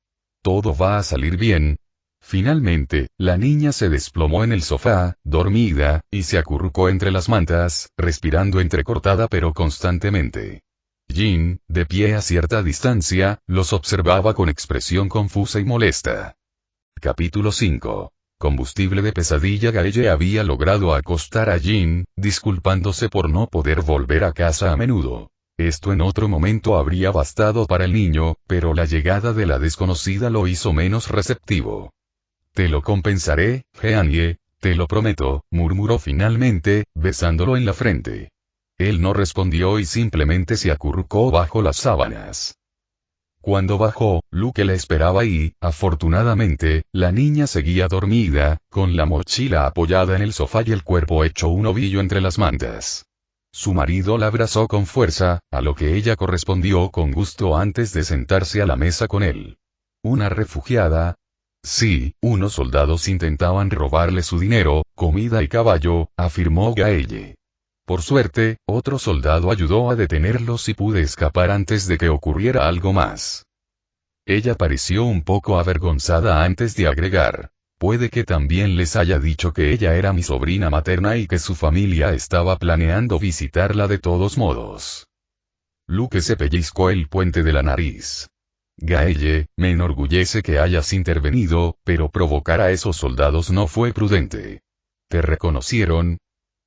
Todo va a salir bien. Finalmente, la niña se desplomó en el sofá, dormida, y se acurrucó entre las mantas, respirando entrecortada pero constantemente. Jin, de pie a cierta distancia, los observaba con expresión confusa y molesta. Capítulo 5. Combustible de pesadilla. Gaelle había logrado acostar a Jin, disculpándose por no poder volver a casa a menudo. Esto en otro momento habría bastado para el niño, pero la llegada de la desconocida lo hizo menos receptivo. Te lo compensaré, Jeanie, te lo prometo, murmuró finalmente, besándolo en la frente. Él no respondió y simplemente se acurrucó bajo las sábanas. Cuando bajó, Luke la esperaba y, afortunadamente, la niña seguía dormida, con la mochila apoyada en el sofá y el cuerpo hecho un ovillo entre las mantas. Su marido la abrazó con fuerza, a lo que ella correspondió con gusto antes de sentarse a la mesa con él. ¿Una refugiada? Sí, unos soldados intentaban robarle su dinero, comida y caballo, afirmó Gaelle. Por suerte, otro soldado ayudó a detenerlos y pude escapar antes de que ocurriera algo más. Ella pareció un poco avergonzada antes de agregar. Puede que también les haya dicho que ella era mi sobrina materna y que su familia estaba planeando visitarla de todos modos. Luke se pellizcó el puente de la nariz. Gaelle, me enorgullece que hayas intervenido, pero provocar a esos soldados no fue prudente. ¿Te reconocieron?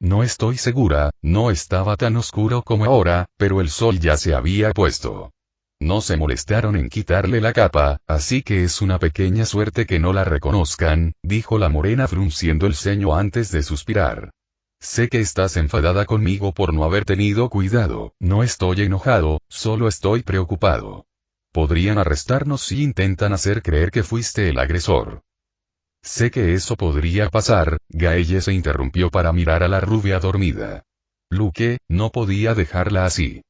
No estoy segura, no estaba tan oscuro como ahora, pero el sol ya se había puesto. No se molestaron en quitarle la capa, así que es una pequeña suerte que no la reconozcan, dijo la morena frunciendo el ceño antes de suspirar. Sé que estás enfadada conmigo por no haber tenido cuidado, no estoy enojado, solo estoy preocupado. Podrían arrestarnos si intentan hacer creer que fuiste el agresor. Sé que eso podría pasar, Gaelle se interrumpió para mirar a la rubia dormida. Luke, no podía dejarla así.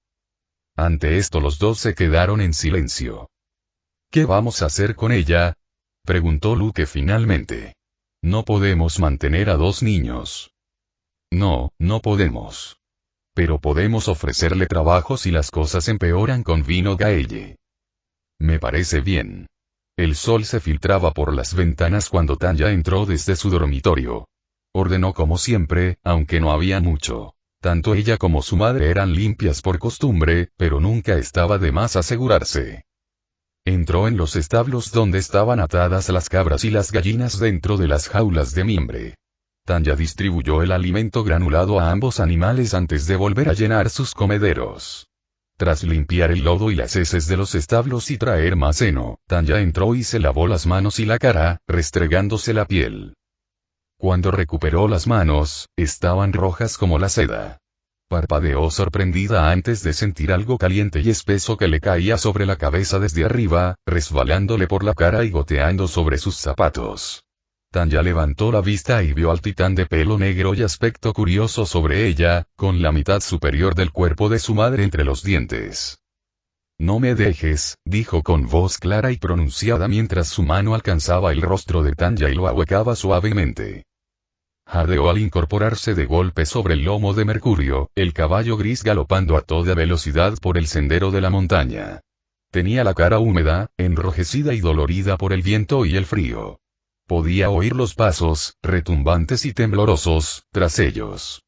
Ante esto los dos se quedaron en silencio. ¿Qué vamos a hacer con ella? Preguntó Luke finalmente. No podemos mantener a dos niños. No, no podemos. Pero podemos ofrecerle trabajo si las cosas empeoran, convino Gaelle. Me parece bien. El sol se filtraba por las ventanas cuando Tanya entró desde su dormitorio. Ordenó como siempre, aunque no había mucho. Tanto ella como su madre eran limpias por costumbre, pero nunca estaba de más asegurarse. Entró en los establos donde estaban atadas las cabras y las gallinas dentro de las jaulas de mimbre. Tanya distribuyó el alimento granulado a ambos animales antes de volver a llenar sus comederos. Tras limpiar el lodo y las heces de los establos y traer más heno, Tanya entró y se lavó las manos y la cara, restregándose la piel. Cuando recuperó las manos, estaban rojas como la seda. Parpadeó sorprendida antes de sentir algo caliente y espeso que le caía sobre la cabeza desde arriba, resbalándole por la cara y goteando sobre sus zapatos. Tanya levantó la vista y vio al titán de pelo negro y aspecto curioso sobre ella, con la mitad superior del cuerpo de su madre entre los dientes. No me dejes, dijo con voz clara y pronunciada mientras su mano alcanzaba el rostro de Tanya y lo ahuecaba suavemente. Jadeó al incorporarse de golpe sobre el lomo de Mercurio, el caballo gris galopando a toda velocidad por el sendero de la montaña. Tenía la cara húmeda, enrojecida y dolorida por el viento y el frío. Podía oír los pasos, retumbantes y temblorosos, tras ellos.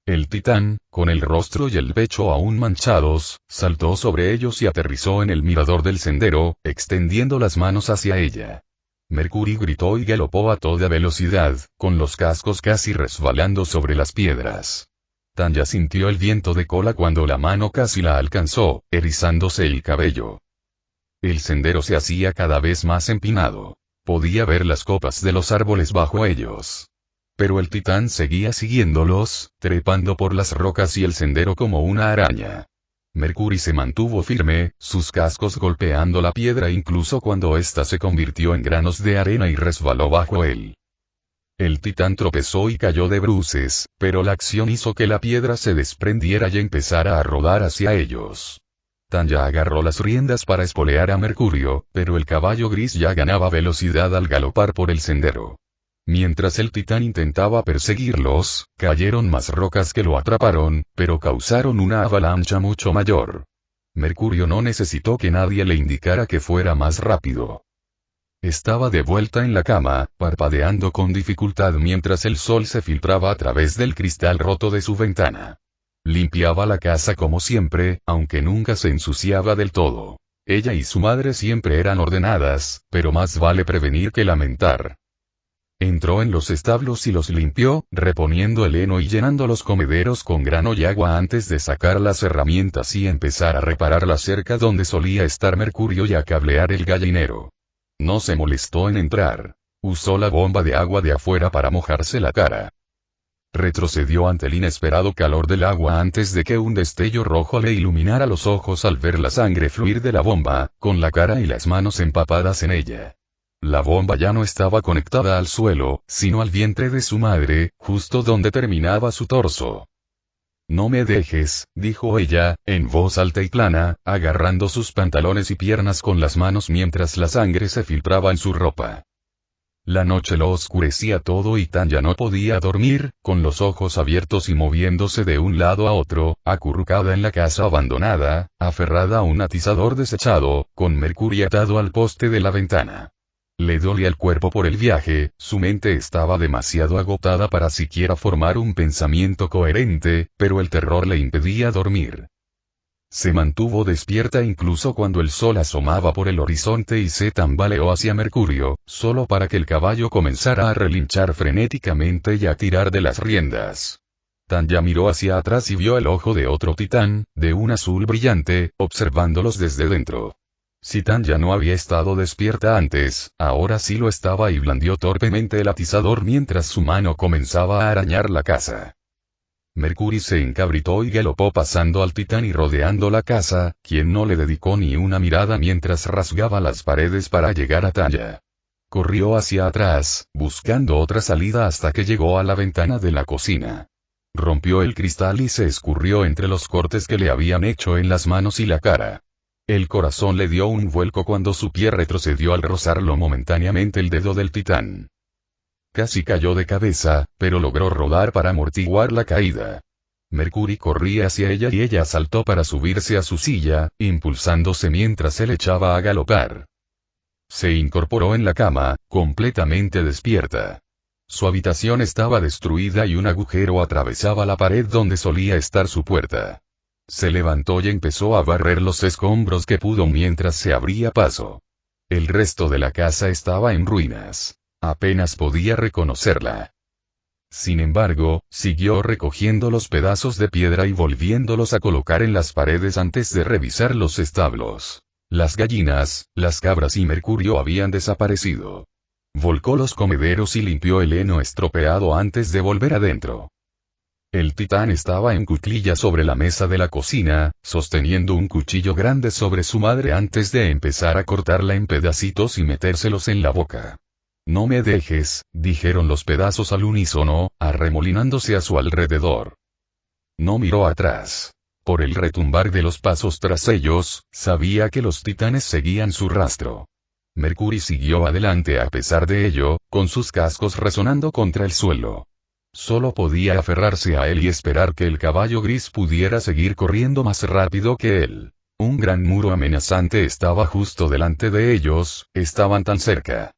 El titán, con el rostro y el pecho aún manchados, saltó sobre ellos y aterrizó en el mirador del sendero, extendiendo las manos hacia ella. Mercury gritó y galopó a toda velocidad, con los cascos casi resbalando sobre las piedras. Tanya sintió el viento de cola cuando la mano casi la alcanzó, erizándose el cabello. El sendero se hacía cada vez más empinado. Podía ver las copas de los árboles bajo ellos. Pero el titán seguía siguiéndolos, trepando por las rocas y el sendero como una araña. Mercury se mantuvo firme, sus cascos golpeando la piedra incluso cuando ésta se convirtió en granos de arena y resbaló bajo él. El titán tropezó y cayó de bruces, pero la acción hizo que la piedra se desprendiera y empezara a rodar hacia ellos. Tanya agarró las riendas para espolear a Mercurio, pero el caballo gris ya ganaba velocidad al galopar por el sendero. Mientras el titán intentaba perseguirlos, cayeron más rocas que lo atraparon, pero causaron una avalancha mucho mayor. Mercurio no necesitó que nadie le indicara que fuera más rápido. Estaba de vuelta en la cama, parpadeando con dificultad mientras el sol se filtraba a través del cristal roto de su ventana. Limpiaba la casa como siempre, aunque nunca se ensuciaba del todo. Ella y su madre siempre eran ordenadas, pero más vale prevenir que lamentar. Entró en los establos y los limpió, reponiendo el heno y llenando los comederos con grano y agua antes de sacar las herramientas y empezar a reparar la cerca donde solía estar Mercurio y a cablear el gallinero. No se molestó en entrar. Usó la bomba de agua de afuera para mojarse la cara. Retrocedió ante el inesperado calor del agua antes de que un destello rojo le iluminara los ojos al ver la sangre fluir de la bomba, con la cara y las manos empapadas en ella. La bomba ya no estaba conectada al suelo, sino al vientre de su madre, justo donde terminaba su torso. No me dejes, dijo ella, en voz alta y plana, agarrando sus pantalones y piernas con las manos mientras la sangre se filtraba en su ropa. La noche lo oscurecía todo y Tanya no podía dormir, con los ojos abiertos y moviéndose de un lado a otro, acurrucada en la casa abandonada, aferrada a un atizador desechado, con Mercurio atado al poste de la ventana. Le dolía el cuerpo por el viaje, su mente estaba demasiado agotada para siquiera formar un pensamiento coherente, pero el terror le impedía dormir. Se mantuvo despierta incluso cuando el sol asomaba por el horizonte y se tambaleó hacia Mercurio, solo para que el caballo comenzara a relinchar frenéticamente y a tirar de las riendas. Tanya miró hacia atrás y vio el ojo de otro titán, de un azul brillante, observándolos desde dentro. Si Tanya no había estado despierta antes, ahora sí lo estaba y blandió torpemente el atizador mientras su mano comenzaba a arañar la casa. Mercury se encabritó y galopó pasando al titán y rodeando la casa, quien no le dedicó ni una mirada mientras rasgaba las paredes para llegar a Tanya. Corrió hacia atrás, buscando otra salida hasta que llegó a la ventana de la cocina. Rompió el cristal y se escurrió entre los cortes que le habían hecho en las manos y la cara. El corazón le dio un vuelco cuando su pie retrocedió al rozarlo momentáneamente el dedo del titán. Casi cayó de cabeza, pero logró rodar para amortiguar la caída. Mercury corría hacia ella y ella saltó para subirse a su silla, impulsándose mientras él echaba a galopar. Se incorporó en la cama, completamente despierta. Su habitación estaba destruida y un agujero atravesaba la pared donde solía estar su puerta. Se levantó y empezó a barrer los escombros que pudo mientras se abría paso. El resto de la casa estaba en ruinas. Apenas podía reconocerla. Sin embargo, siguió recogiendo los pedazos de piedra y volviéndolos a colocar en las paredes antes de revisar los establos. Las gallinas, las cabras y Mercurio habían desaparecido. Volcó los comederos y limpió el heno estropeado antes de volver adentro. El titán estaba en cuclillas sobre la mesa de la cocina, sosteniendo un cuchillo grande sobre su madre antes de empezar a cortarla en pedacitos y metérselos en la boca. No me dejes, dijeron los pedazos al unísono, arremolinándose a su alrededor. No miró atrás. Por el retumbar de los pasos tras ellos, sabía que los titanes seguían su rastro. Mercury siguió adelante a pesar de ello, con sus cascos resonando contra el suelo. Solo podía aferrarse a él y esperar que el caballo gris pudiera seguir corriendo más rápido que él. Un gran muro amenazante estaba justo delante de ellos, estaban tan cerca.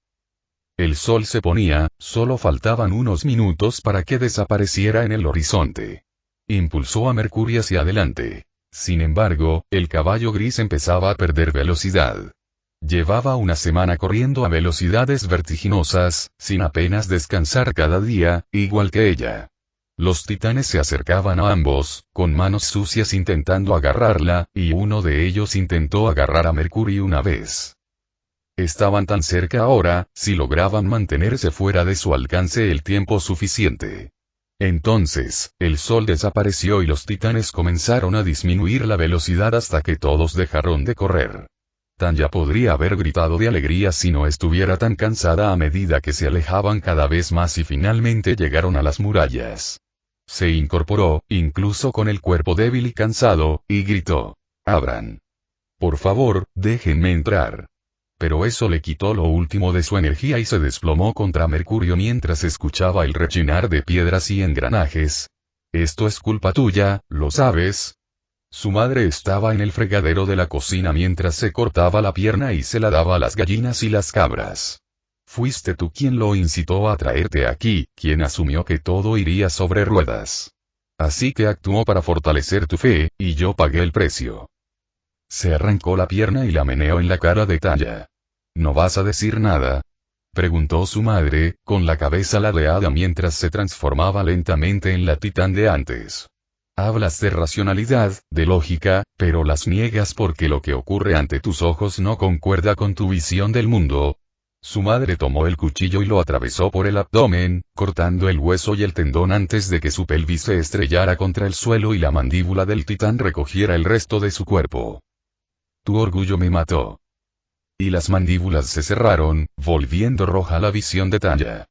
El sol se ponía, solo faltaban unos minutos para que desapareciera en el horizonte. Impulsó a Mercury hacia adelante. Sin embargo, el caballo gris empezaba a perder velocidad. Llevaba una semana corriendo a velocidades vertiginosas, sin apenas descansar cada día, igual que ella. Los titanes se acercaban a ambos, con manos sucias intentando agarrarla, y uno de ellos intentó agarrar a Mercury una vez. Estaban tan cerca ahora, si lograban mantenerse fuera de su alcance el tiempo suficiente. Entonces, el sol desapareció y los titanes comenzaron a disminuir la velocidad hasta que todos dejaron de correr. Tanya podría haber gritado de alegría si no estuviera tan cansada a medida que se alejaban cada vez más y finalmente llegaron a las murallas. Se incorporó, incluso con el cuerpo débil y cansado, y gritó: «¡Abran! Por favor, déjenme entrar». Pero eso le quitó lo último de su energía y se desplomó contra Mercurio mientras escuchaba el rechinar de piedras y engranajes. «Esto es culpa tuya, ¿lo sabes?». Su madre estaba en el fregadero de la cocina mientras se cortaba la pierna y se la daba a las gallinas y las cabras. Fuiste tú quien lo incitó a traerte aquí, quien asumió que todo iría sobre ruedas. Así que actuó para fortalecer tu fe, y yo pagué el precio. Se arrancó la pierna y la meneó en la cara de Tanya. «¿No vas a decir nada?», preguntó su madre, con la cabeza ladeada mientras se transformaba lentamente en la titán de antes. «Hablas de racionalidad, de lógica, pero las niegas porque lo que ocurre ante tus ojos no concuerda con tu visión del mundo». Su madre tomó el cuchillo y lo atravesó por el abdomen, cortando el hueso y el tendón antes de que su pelvis se estrellara contra el suelo y la mandíbula del titán recogiera el resto de su cuerpo. «Tu orgullo me mató». Y las mandíbulas se cerraron, volviendo roja la visión de Tanya.